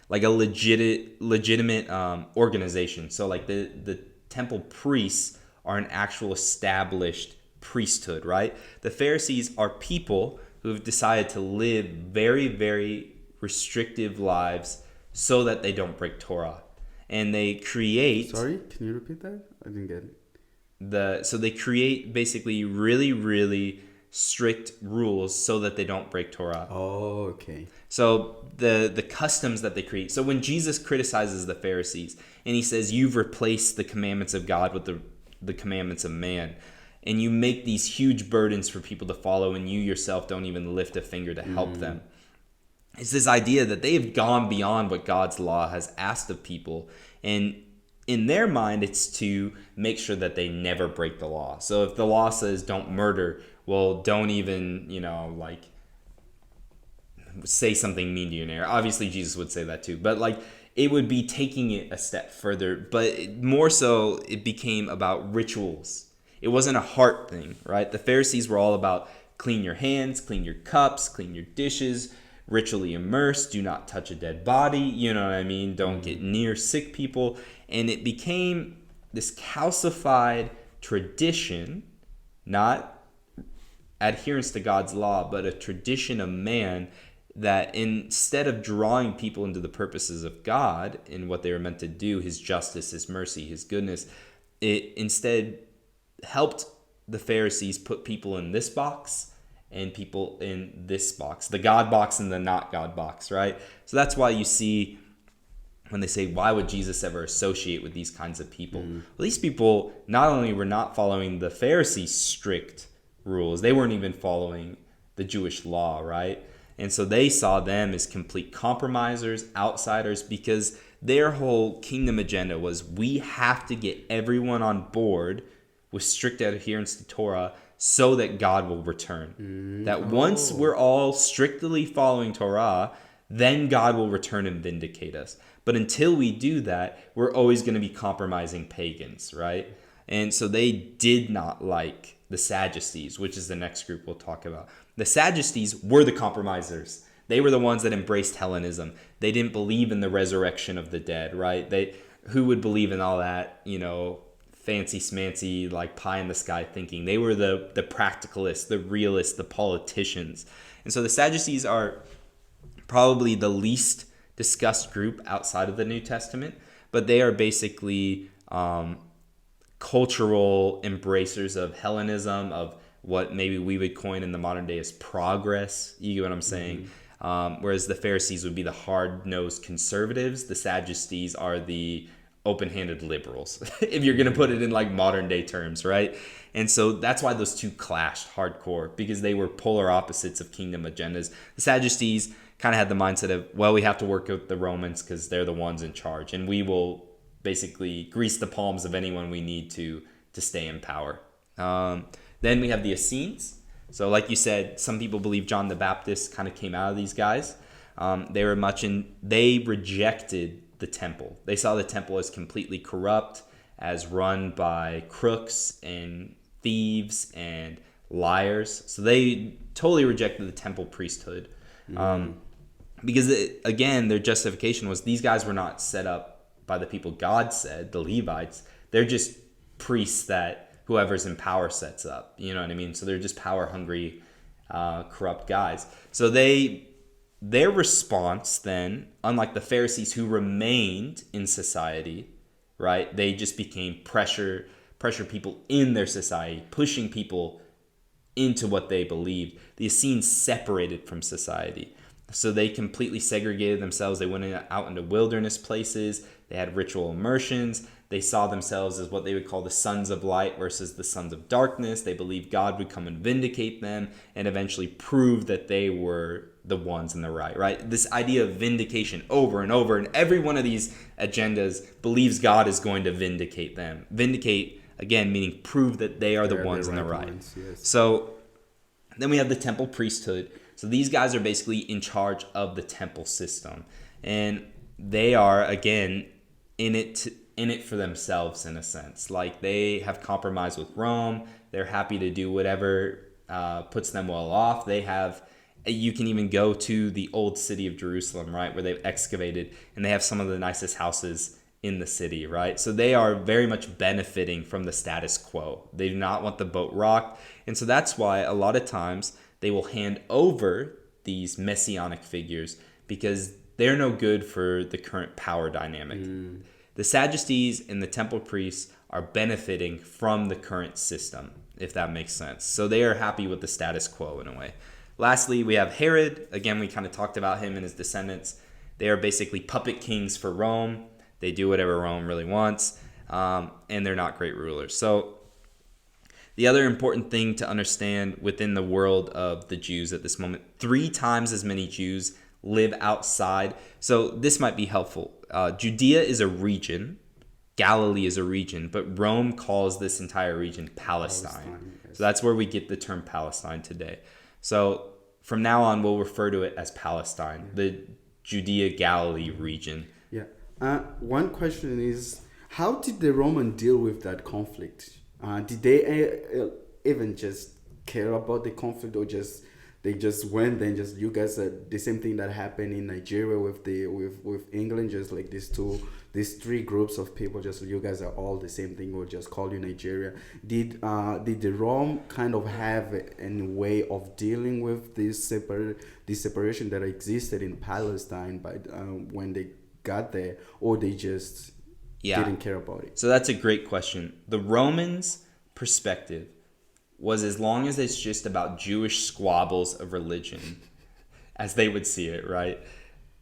legitimate organization. So like the temple priests are an actual established priesthood, right? The Pharisees are people who have decided to live very, very restrictive lives so that they don't break Torah. And they create... Sorry, can you repeat that? I didn't get it. So they create basically really, really strict rules so that they don't break Torah. Oh, okay. So the customs that they create. So when Jesus criticizes the Pharisees and he says, you've replaced the commandments of God with the commandments of man, and you make these huge burdens for people to follow, and you yourself don't even lift a finger to help them. It's this idea that they have gone beyond what God's law has asked of people. And in their mind, it's to make sure that they never break the law. So if the law says don't murder, well, don't even, say something mean to your neighbor. Obviously, Jesus would say that too. But it would be taking it a step further. But more so, it became about rituals. It wasn't a heart thing, right? The Pharisees were all about clean your hands, clean your cups, clean your dishes, ritually immersed, do not touch a dead body, you know what I mean? Don't get near sick people. And it became this calcified tradition, not adherence to God's law, but a tradition of man, that instead of drawing people into the purposes of God and what they were meant to do, his justice, his mercy, his goodness, it instead helped the Pharisees put people in this box and people in this box, the God box and the not God box, right? So that's why you see when they say, why would Jesus ever associate with these kinds of people? Well, these people not only were not following the Pharisees' strict rules, they weren't even following the Jewish law, right? And so they saw them as complete compromisers, outsiders, because their whole kingdom agenda was, we have to get everyone on board with strict adherence to Torah so that God will return. That once we're all strictly following Torah, then God will return and vindicate us. But until we do that, we're always going to be compromising pagans, right? And so they did not like the Sadducees, which is the next group we'll talk about. The Sadducees were the compromisers. They were the ones that embraced Hellenism. They didn't believe in the resurrection of the dead, right? Who would believe in all that, fancy smancy, like pie in the sky thinking? They were the practicalists, the realists, the politicians. And so the Sadducees are probably the least discussed group outside of the New Testament, but they are basically cultural embracers of Hellenism, of what maybe we would coin in the modern day as progress. You get what I'm saying? Whereas the Pharisees would be the hard-nosed conservatives. The Sadducees are the open-handed liberals, if you're going to put it in like modern day terms, right? And so that's why those two clashed hardcore, because they were polar opposites of kingdom agendas. The Sadducees kind of had the mindset of, well, we have to work with the Romans because they're the ones in charge, and we will basically grease the palms of anyone we need to stay in power. Then we have the Essenes. So like you said, some people believe John the Baptist kind of came out of these guys. They rejected the temple. They saw the temple as completely corrupt, as run by crooks and thieves and liars. So they totally rejected the temple priesthood. Because, again, their justification was these guys were not set up by the people God said, the Levites. They're just priests that whoever's in power sets up. You know what I mean? So they're just power-hungry, corrupt guys. So their response then, unlike the Pharisees who remained in society, right? They just became pressure people in their society, pushing people into what they believed. The Essenes separated from society. So they completely segregated themselves. They went out into wilderness places. They had ritual immersions. They saw themselves as what they would call the sons of light versus the sons of darkness. They believed God would come and vindicate them and eventually prove that they were the ones in the right? This idea of vindication over and over. And every one of these agendas believes God is going to vindicate them. Vindicate, again, meaning prove that they are the ones in the right. Yes. So then we have the temple priesthood. So these guys are basically in charge of the temple system. And they are, again, in it for themselves in a sense. Like they have compromised with Rome. They're happy to do whatever puts them well off. You can even go to the old city of Jerusalem, right, where they've excavated, and they have some of the nicest houses in the city, right? So they are very much benefiting from the status quo. They do not want the boat rocked. And so that's why a lot of times they will hand over these messianic figures because they're no good for the current power dynamic. The Sadducees and the temple priests are benefiting from the current system, if that makes sense. So they are happy with the status quo in a way. Lastly, we have Herod. Again, we kind of talked about him and his descendants. They are basically puppet kings for Rome. They do whatever Rome really wants, and they're not great rulers. So the other important thing to understand within the world of the Jews at this moment, 3 times as many Jews live outside. So this might be helpful. Judea is a region. Galilee is a region, but Rome calls this entire region Palestine. Yes. So that's where we get the term Palestine today. So from now on, we'll refer to it as Palestine, the Judea-Galilee region. Yeah. One question is, how did the Roman deal with that conflict? Did they even just care about the conflict, or they just went and just, you guys, the same thing that happened in Nigeria with England, just like these 3 groups of people, just you guys are all the same thing, we'll just call you Nigeria. Did the Rome kind of have any way of dealing with this separation that existed in Palestine by when they got there, or they just didn't care about it? So that's a great question. The Romans' perspective was, as long as it's just about Jewish squabbles of religion, as they would see it, right?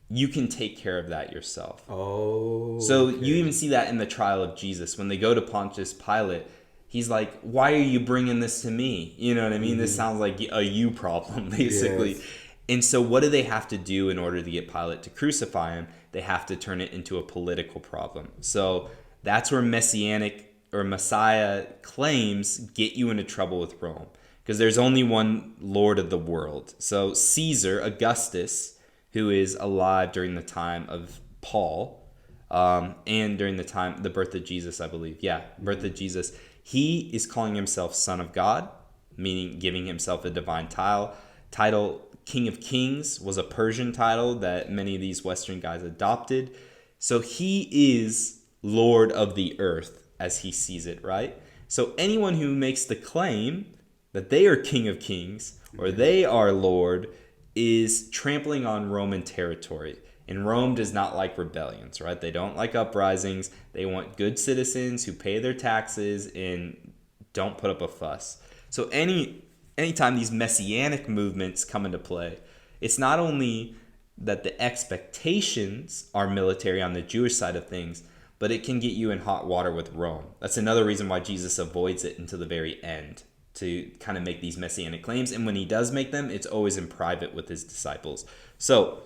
You can take care of that yourself. Oh. So you even see that in the trial of Jesus. When they go to Pontius Pilate, he's like, why are you bringing this to me? You know what I mean? Mm-hmm. This sounds like a you problem, basically. Yes. And so what do they have to do in order to get Pilate to crucify him? They have to turn it into a political problem. So that's where Messianic or Messiah claims get you into trouble with Rome. because there's only one Lord of the world. So Caesar, Augustus, who is alive during the time of Paul, and during the birth of Jesus, I believe. Yeah, birth of Jesus. He is calling himself Son of God, meaning giving himself a divine title. King of Kings was a Persian title that many of these Western guys adopted. So he is Lord of the earth as he sees it, right? So anyone who makes the claim that they are King of Kings or they are Lord is trampling on Roman territory. And Rome does not like rebellions, right? They don't like uprisings. They want good citizens who pay their taxes and don't put up a fuss. So anytime these messianic movements come into play, it's not only that the expectations are military on the Jewish side of things, but it can get you in hot water with Rome. That's another reason why Jesus avoids it until the very end, to kind of make these messianic claims. And when he does make them, it's always in private with his disciples. So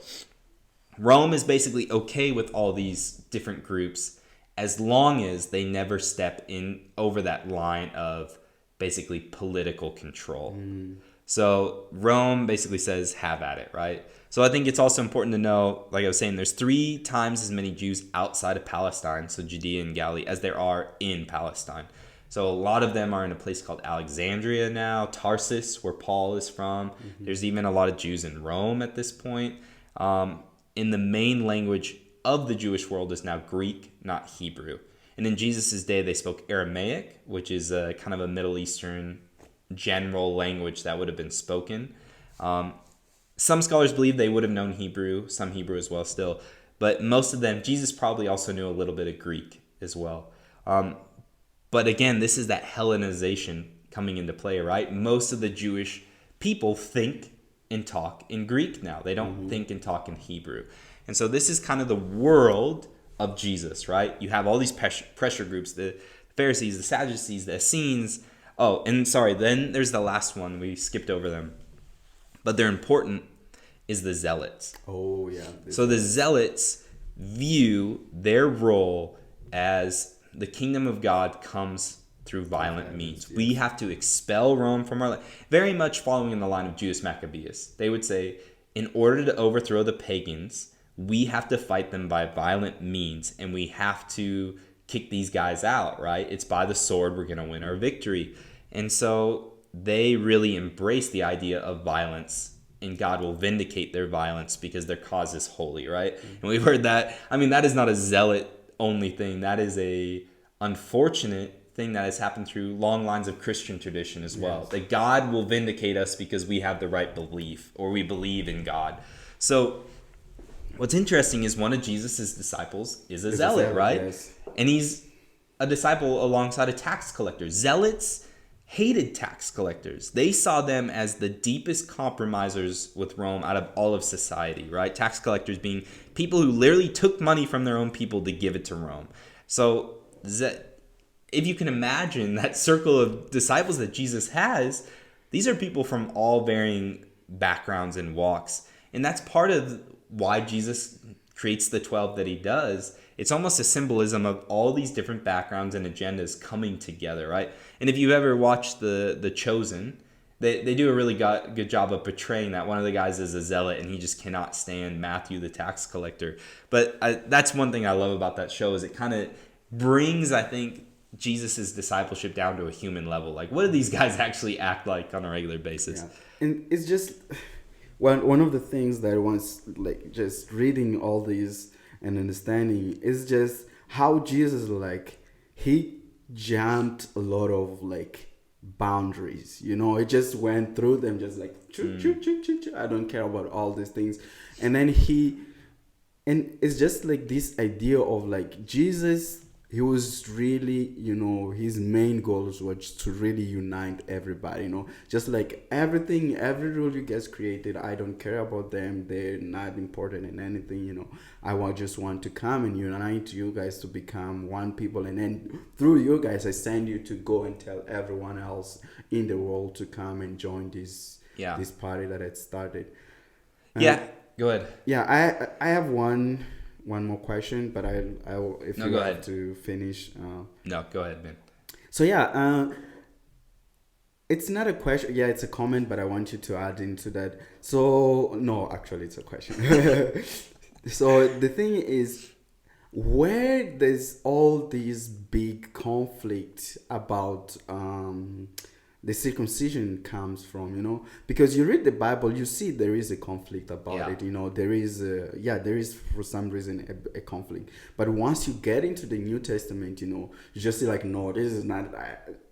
Rome is basically okay with all these different groups as long as they never step in over that line of basically political control. So Rome basically says, have at it, right? So I think it's also important to know, like I was saying, there's 3 times as many Jews outside of Palestine, so Judea and Galilee, as there are in Palestine. So a lot of them are in a place called Alexandria now, Tarsus, where Paul is from. There's even a lot of Jews in Rome at this point. In the main language of the Jewish world is now Greek, not Hebrew. And in Jesus' day, they spoke Aramaic, which is a kind of a Middle Eastern general language that would have been spoken. Some scholars believe they would have known Hebrew, some Hebrew as well still. But most of them, Jesus probably also knew a little bit of Greek as well. But again, this is that Hellenization coming into play, right? Most of the Jewish people think and talk in Greek now. They don't think and talk in Hebrew. And so this is kind of the world of Jesus, right? You have all these pressure groups, the Pharisees, the Sadducees, the Essenes. Oh, and sorry, then there's the last one. We skipped over them. But they're important, is the Zealots. Oh, yeah. So the Zealots view their role as the kingdom of God comes through violent means. Yes. We have to expel Rome from our life. Very much following in the line of Judas Maccabeus. They would say, in order to overthrow the pagans, we have to fight them by violent means, and we have to kick these guys out, right? It's by the sword we're going to win our victory. And so they really embrace the idea of violence, and God will vindicate their violence because their cause is holy, right? And we've heard that. I mean, that is not a zealot only thing. That is a unfortunate thing that has happened through long lines of Christian tradition as well. Yes. That God will vindicate us because we have the right belief, or we believe in God. So what's interesting is one of Jesus's disciples is a zealot, right? Yes. And he's a disciple alongside of tax collectors. Zealots hated tax collectors. They saw them as the deepest compromisers with Rome out of all of society, right? Tax collectors being people who literally took money from their own people to give it to Rome. So if you can imagine that circle of disciples that Jesus has, these are people from all varying backgrounds and walks. And that's part of why Jesus creates the 12 that he does. It's almost a symbolism of all these different backgrounds and agendas coming together, right? And if you ever watched The Chosen, they do a really good job of portraying that. One of the guys is a zealot, and he just cannot stand Matthew, the tax collector. But that's one thing I love about that show, is it kind of brings, I think, Jesus's discipleship down to a human level. Like, what do these guys actually act like on a regular basis? Yeah. And it's just one of the things that once, like, just reading all these and understanding is just how Jesus, like, he jumped a lot of, like, boundaries, you know. It just went through them, just like I don't care about all these things. And then and it's just like this idea of, like, Jesus, he was really, you know, his main goals was to really unite everybody, you know. Just like every rule you guys created, I don't care about them. They're not important in anything, you know. I just want to come and unite you guys to become one people. And then through you guys, I send you to go and tell everyone else in the world to come and join this party that had started. Go ahead. Yeah, I have one more question, but I will, if you have to finish. No, go ahead, man. So yeah, It's not a question. Yeah, it's a comment, but I want you to add into that. So, no, actually, it's a question. So, the thing is, where there's all these big conflict about the circumcision comes from, because you read the Bible, you see there is a conflict about it. There is there is for some reason a conflict, but once you get into the New Testament, you just see like, no, this is not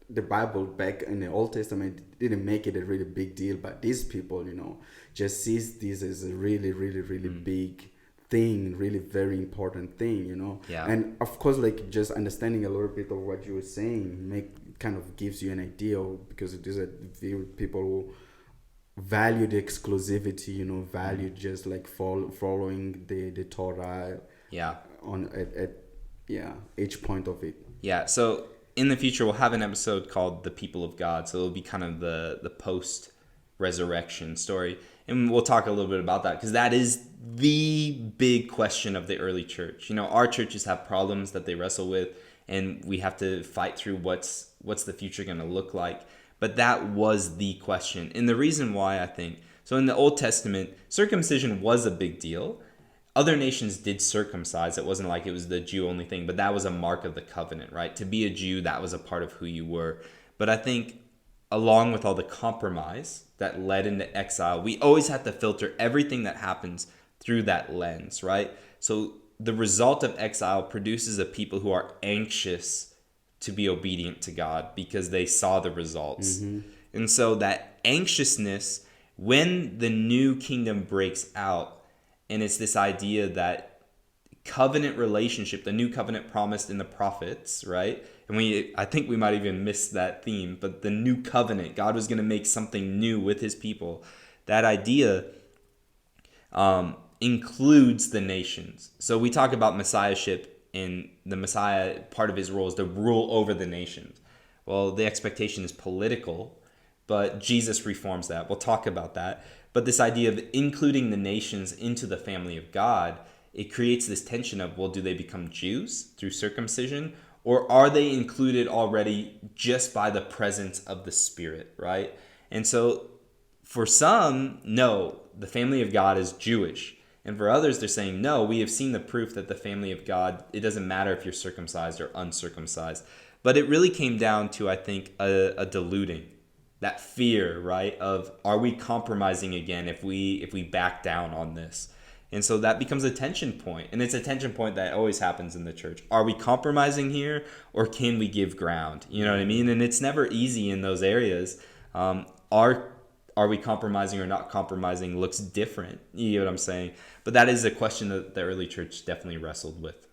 the Bible. Back in the Old Testament didn't make it a really big deal, but these people, just sees this as a really, really, really big thing, really very important thing. And of course, like, just understanding a little bit of what you were saying kind of gives you an idea, because it is people who value the exclusivity, value just like following the Torah on at each point of it. So in the future we'll have an episode called The People of God, so it'll be kind of the post resurrection story, and we'll talk a little bit about that, because that is the big question of the early church. Our churches have problems that they wrestle with, and we have to fight through what's the future going to look like. But that was the question, and the reason why, I think, so in the Old Testament, circumcision was a big deal. Other nations did circumcise. It wasn't like it was the Jew only thing, but that was a mark of the covenant, right? To be a Jew, that was a part of who you were. But I think along with all the compromise that led into exile, we always have to filter everything that happens through that lens, right? So the result of exile produces a people who are anxious to be obedient to God because they saw the results. And so that anxiousness, when the new kingdom breaks out, and it's this idea that covenant relationship, the new covenant promised in the prophets, right? And I think we might even miss that theme, but the new covenant, God was going to make something new with his people. That idea includes the nations. So we talk about messiahship, and the Messiah, part of his role is to rule over the nations. Well, the expectation is political, but Jesus reforms that. We'll talk about that. But this idea of including the nations into the family of God, it creates this tension of, well, do they become Jews through circumcision? Or are they included already just by the presence of the Spirit, right? And so for some, no, the family of God is Jewish. And for others, they're saying, no, we have seen the proof that the family of God, it doesn't matter if you're circumcised or uncircumcised. But it really came down to, I think, a diluting. That fear, right, of, are we compromising again if we back down on this? And so that becomes a tension point. And it's a tension point that always happens in the church. Are we compromising here, or can we give ground? You know what I mean? And it's never easy in those areas. Are we compromising or not compromising looks different. You know what I'm saying? But that is a question that the early church definitely wrestled with.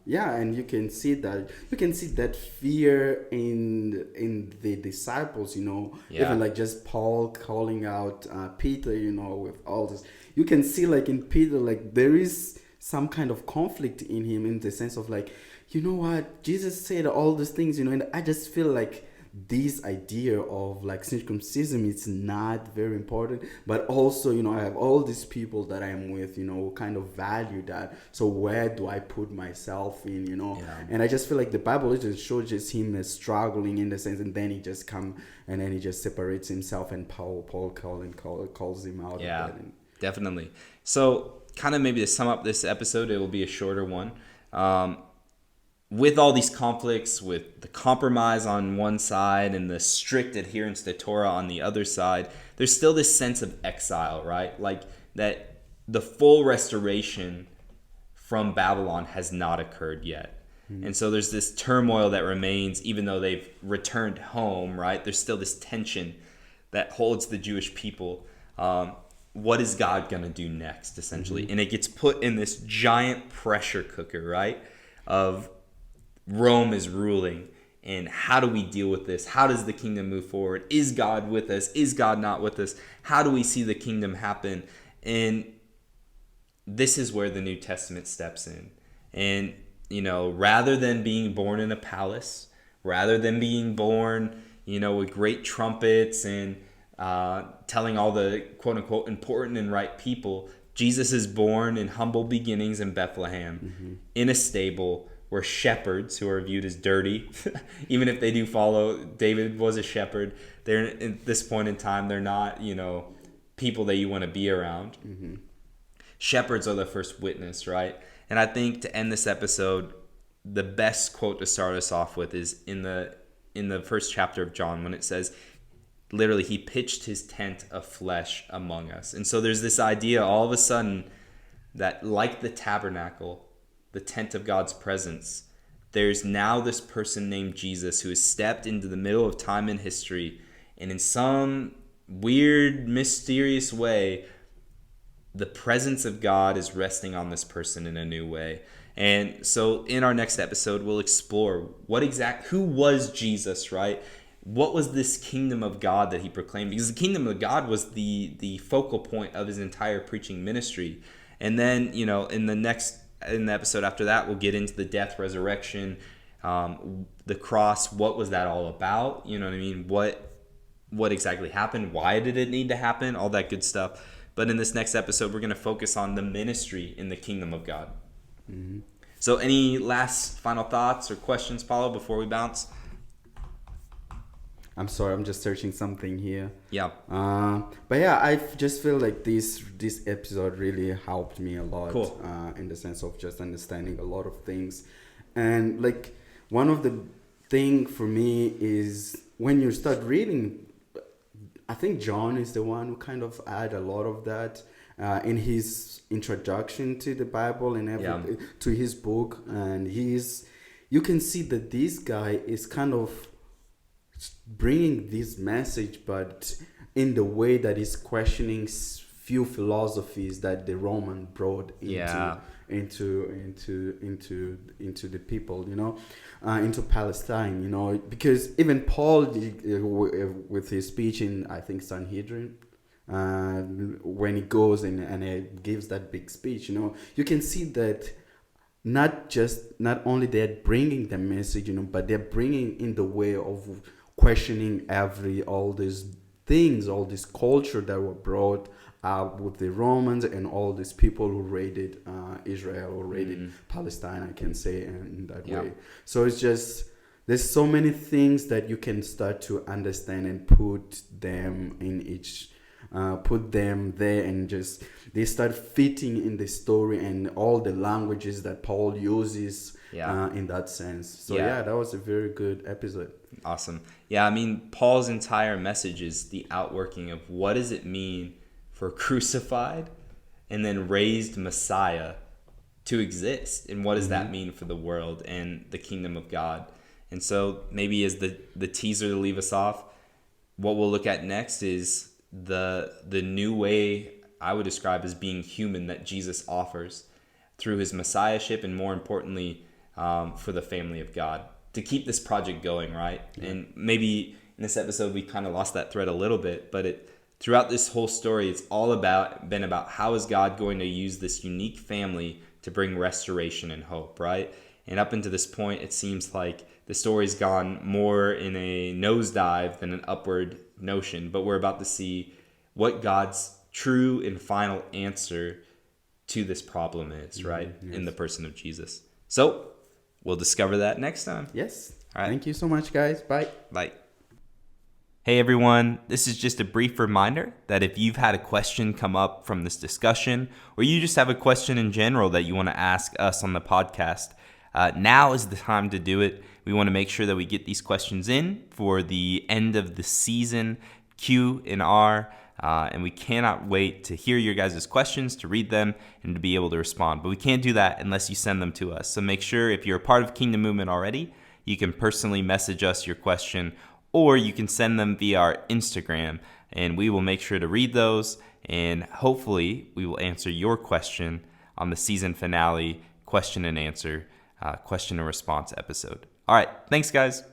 Yeah, and you can see that fear in the disciples, even like just Paul calling out Peter, with all this. You can see like in Peter, like there is some kind of conflict in him, in the sense of like, you know what, Jesus said all these things, and I just feel like this idea of like circumcision is not very important, but also I have all these people that I'm with, who kind of value that. So where do I put myself in, And I just feel like the Bible just shows just him as struggling in the sense, and then he just and then he just separates himself, and Paul calls him out. Yeah, definitely. So kind of maybe to sum up this episode, it will be a shorter one. With all these conflicts, with the compromise on one side and the strict adherence to Torah on the other side, there's still this sense of exile, right? Like that the full restoration from Babylon has not occurred yet. And so there's this turmoil that remains, even though they've returned home, right? There's still this tension that holds the Jewish people. What is God going to do next, essentially? And it gets put in this giant pressure cooker, right? Of Rome is ruling, and how do we deal with this? How does the kingdom move forward? Is God with us? Is God not with us? How do we see the kingdom happen? And this is where the New Testament steps in. And, rather than being born in a palace, rather than being born, with great trumpets and telling all the quote unquote important and right people, Jesus is born in humble beginnings in Bethlehem, in a stable, were shepherds who are viewed as dirty. Even if they do follow, David was a shepherd. They're at this point in time, they're not, people that you want to be around. Mm-hmm. Shepherds are the first witness, right? And I think to end this episode, the best quote to start us off with is in the first chapter of John, when it says, literally, he pitched his tent of flesh among us. And so there's this idea all of a sudden that, like the tabernacle, the tent of God's presence, there's now this person named Jesus who has stepped into the middle of time and history, and in some weird, mysterious way, the presence of God is resting on this person in a new way. And so in our next episode, we'll explore who was Jesus, right? What was this kingdom of God that he proclaimed? Because the kingdom of God was the focal point of his entire preaching ministry. And then, in the episode after that, we'll get into the death, resurrection, the cross. What was that all about? You know what I mean? What exactly happened? Why did it need to happen? All that good stuff. But in this next episode, we're going to focus on the ministry in the kingdom of God. Mm-hmm. So any last final thoughts or questions, Paulo, before we bounce? I'm sorry, I'm just searching something here. Yeah. But yeah, I just feel like this episode really helped me a lot. Cool. In the sense of just understanding a lot of things. And like one of the thing for me is when you start reading, I think John is the one who kind of add a lot of that in his introduction to the Bible and to his book. And you can see that this guy is kind of bringing this message, but in the way that is questioning few philosophies that the Roman brought into the people, into Palestine, because even Paul with his speech in, I think, Sanhedrin, when he goes and he gives that big speech, you can see that not only they're bringing the message, but they're bringing in the way of questioning all these things, all this culture that were brought up with the Romans and all these people who raided Israel or raided Palestine, I can say in that way. So it's just, there's so many things that you can start to understand and put them there, and just they start fitting in the story and all the languages that Paul uses in that sense. So that was a very good episode. Awesome. Yeah, I mean, Paul's entire message is the outworking of what does it mean for a crucified and then raised Messiah to exist, and what does that mean for the world and the kingdom of God. And so maybe as the teaser to leave us off, what we'll look at next is the new way I would describe as being human that Jesus offers through his messiahship, and more importantly, for the family of God, to keep this project going, right? Yeah. And maybe in this episode we kind of lost that thread a little bit, but throughout this whole story, it's all been about how is God going to use this unique family to bring restoration and hope, right? And up until this point, it seems like the story's gone more in a nosedive than an upward notion, but we're about to see what God's true and final answer to this problem is, right? Yes. In the person of Jesus. So we'll discover that next time. Yes. All right. Thank you so much, guys. Bye. Bye. Hey everyone, this is just a brief reminder that if you've had a question come up from this discussion, or you just have a question in general that you want to ask us on the podcast, now is the time to do it. We want to make sure that we get these questions in for the end of the season Q&R, and we cannot wait to hear your guys' questions, to read them, and to be able to respond. But we can't do that unless you send them to us. So make sure, if you're a part of Kingdom Movement already, you can personally message us your question, or you can send them via our Instagram, and we will make sure to read those, and hopefully we will answer your question on the season finale question and answer, question and response episode. All right, thanks guys.